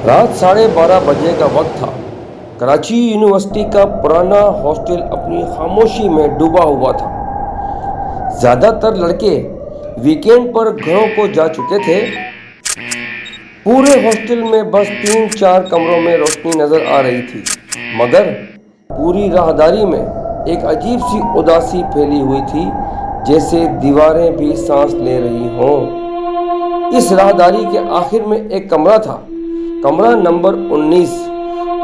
رات 12:30 بجے کا وقت تھا۔ کراچی یونیورسٹی کا پرانا ہاسٹل اپنی خاموشی میں ڈوبا ہوا تھا۔ زیادہ تر لڑکے ویکینڈ پر گھروں کو جا چکے تھے۔ پورے ہاسٹل میں بس 3-4 کمروں میں روشنی نظر آ رہی تھی، مگر پوری راہداری میں ایک عجیب سی اداسی پھیلی ہوئی تھی، جیسے دیواریں بھی سانس لے رہی ہوں۔ اس راہداری کے آخر میں ایک کمرہ تھا، کمرہ نمبر 19،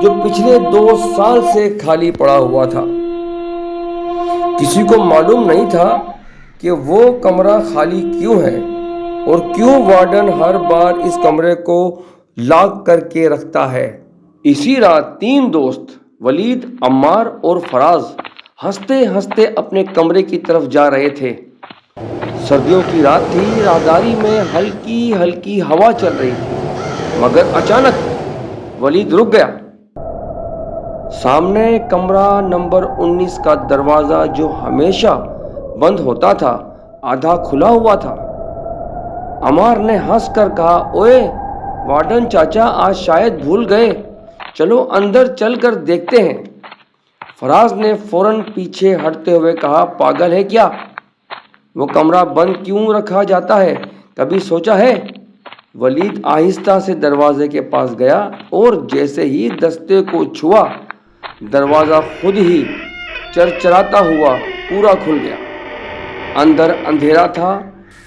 جو پچھلے 2 سال سے خالی پڑا ہوا تھا۔ کسی کو معلوم نہیں تھا کہ وہ کمرہ خالی کیوں ہے اور کیوں وارڈن ہر بار اس کمرے کو لاک کر کے رکھتا ہے۔ اسی رات 3 دوست ولید، عمار اور فراز ہنستے ہنستے اپنے کمرے کی طرف جا رہے تھے۔ سردیوں کی رات تھی، راہداری میں ہلکی ہلکی ہوا چل رہی تھی، مگر اچانک ولید رک گیا۔ سامنے کمرہ نمبر 19 کا دروازہ، جو ہمیشہ بند ہوتا تھا، آدھا کھلا ہوا تھا۔ عمار نے ہنس کر کہا، اوئے وارڈن چاچا، آج شاید بھول گئے، چلو اندر چل کر دیکھتے ہیں۔ فراز نے فوراً پیچھے ہٹتے ہوئے کہا، پاگل ہے کیا؟ وہ کمرہ بند کیوں رکھا جاتا ہے، کبھی سوچا ہے؟ ولید آہستہ سے دروازے کے پاس گیا اور جیسے ہی دستے کو چھوا، دروازہ خود ہی چرچراتا ہوا پورا کھل گیا۔ اندر اندھیرا تھا،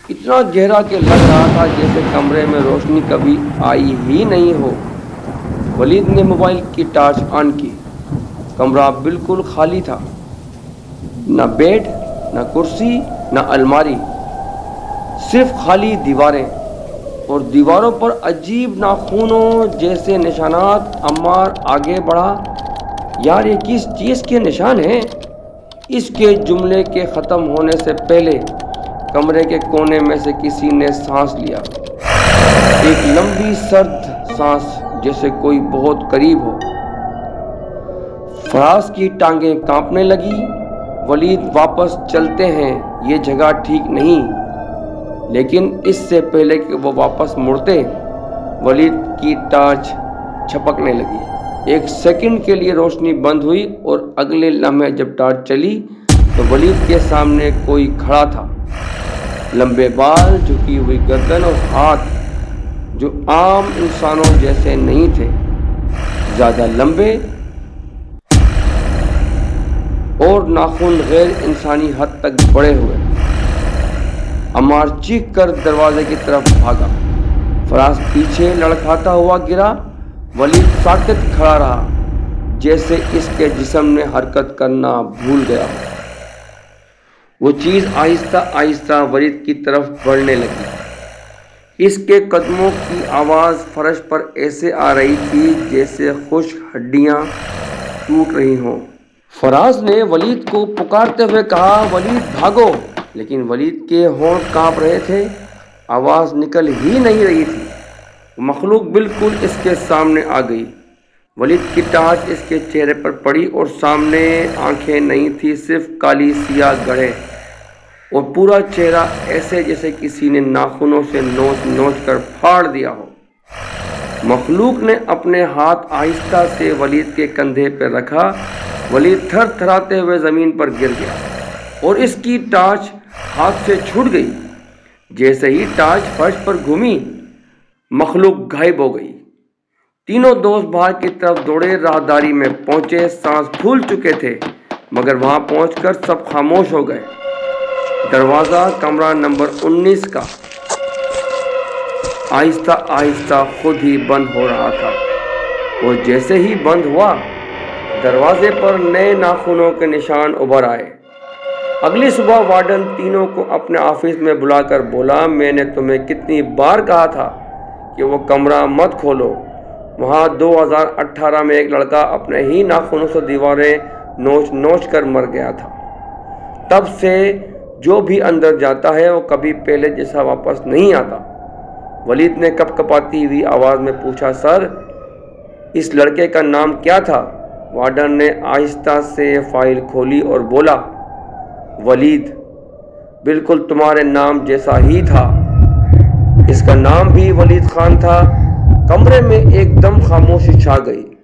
اتنا گہرا کہ لگ رہا تھا جیسے کمرے میں روشنی کبھی آئی ہی نہیں ہو۔ ولید نے موبائل کی ٹارچ آن کی۔ کمرہ بالکل خالی تھا، نہ بیڈ، نہ کرسی، نہ الماری، صرف خالی دیواریں، اور دیواروں پر عجیب ناخنوں جیسے نشانات۔ عمار آگے بڑھا، یار یہ کس چیز کے نشان ہیں؟ اس کے جملے کے ختم ہونے سے پہلے کمرے کے کونے میں سے کسی نے سانس لیا، ایک لمبی سرد سانس، جیسے کوئی بہت قریب ہو۔ فراز کی ٹانگیں کانپنے لگی۔ ولید، واپس چلتے ہیں، یہ جگہ ٹھیک نہیں۔ لیکن اس سے پہلے کہ وہ واپس مڑتے، ولید کی ٹارچ چھپکنے لگی۔ 1 سیکنڈ کے لیے روشنی بند ہوئی اور اگلے لمحے جب ٹارچ چلی تو ولید کے سامنے کوئی کھڑا تھا۔ لمبے بال، جھکی ہوئی گردن اور ہاتھ جو عام انسانوں جیسے نہیں تھے، زیادہ لمبے، اور ناخن غیر انسانی حد تک بڑے ہوئے۔ عمار چیخ کر دروازے کی طرف بھاگا۔ فراز پیچھے لڑکھاتا ہوا گرا۔ ولید ساکت کھڑا رہا، جیسے اس کے جسم نے حرکت کرنا بھول گیا ہو۔ وہ چیز آہستہ آہستہ ولید کی طرف بڑھنے لگی۔ اس کے قدموں کی آواز فرش پر ایسے آ رہی تھی جیسے خشک ہڈیاں ٹوٹ رہی ہوں۔ فراز نے ولید کو پکارتے ہوئے کہا، ولید بھاگو، لیکن ولید کے ہونٹ کانپ رہے تھے، آواز نکل ہی نہیں رہی تھی۔ مخلوق بالکل اس کے سامنے آ گئی۔ ولید کی ٹارچ اس کے چہرے پر پڑی اور سامنے آنکھیں نہیں تھی، صرف کالی سیاہ گڑھیں، اور پورا چہرہ ایسے جیسے کسی نے ناخنوں سے نوچ نوچ کر پھاڑ دیا ہو۔ مخلوق نے اپنے ہاتھ آہستہ سے ولید کے کندھے پر رکھا۔ ولید تھر تھراتے ہوئے زمین پر گر گیا اور اس کی ٹارچ ہاتھ سے چھوٹ گئی۔ جیسے ہی ٹارچ فرش پر گھومی، مخلوق غائب ہو گئی۔ تینوں دوست باہر کی طرف دوڑے، راہداری میں پہنچے، سانس پھول چکے تھے، مگر وہاں پہنچ کر سب خاموش ہو گئے۔ دروازہ کمرہ نمبر 19 کا آہستہ آہستہ خود ہی بند ہو رہا تھا، اور جیسے ہی بند ہوا، دروازے پر نئے ناخنوں کے نشان ابھر آئے۔ اگلی صبح وارڈن تینوں کو اپنے آفس میں بلا کر بولا، میں نے تمہیں کتنی بار کہا تھا کہ وہ کمرہ مت کھولو۔ وہاں 2018 میں ایک لڑکا اپنے ہی ناخنوں سے دیواریں نوچ نوچ کر مر گیا تھا۔ تب سے جو بھی اندر جاتا ہے وہ کبھی پہلے جیسا واپس نہیں آتا۔ ولید نے کپ کپاتی ہوئی آواز میں پوچھا، سر، اس لڑکے کا نام کیا تھا؟ وارڈن نے آہستہ سے فائل کھولی اور بولا، ولید، بالکل تمہارے نام جیسا ہی تھا۔ اس کا نام بھی ولید خان تھا، کمرے میں ایک دم خاموشی چھا گئی۔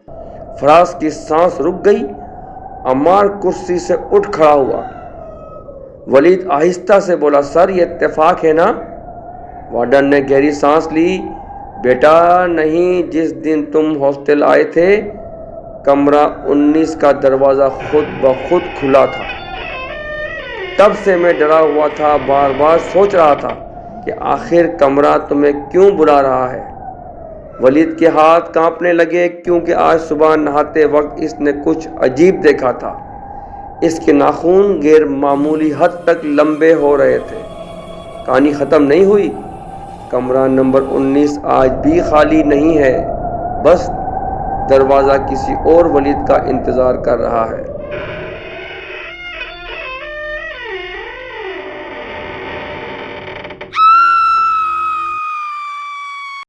فراز کی سانس رک گئی۔ عمار کرسی سے اٹھ کھڑا ہوا۔ ولید آہستہ سے بولا، سر یہ اتفاق ہے نا؟ وارڈن نے گہری سانس لی۔ بیٹا نہیں، جس دن تم ہاسٹل آئے تھے کمرہ 19 کا دروازہ خود بخود کھلا تھا۔ تب سے میں ڈرا ہوا تھا، بار بار سوچ رہا تھا کہ آخر کمرہ تمہیں کیوں بلا رہا ہے۔ ولید کے ہاتھ کانپنے لگے کیونکہ آج صبح نہاتے وقت اس نے کچھ عجیب دیکھا تھا۔ اس کے ناخن غیر معمولی حد تک لمبے ہو رہے تھے۔ کہانی ختم نہیں ہوئی۔ کمرہ نمبر 19 آج بھی خالی نہیں ہے، بس دروازہ کسی اور ولید کا انتظار کر رہا ہے۔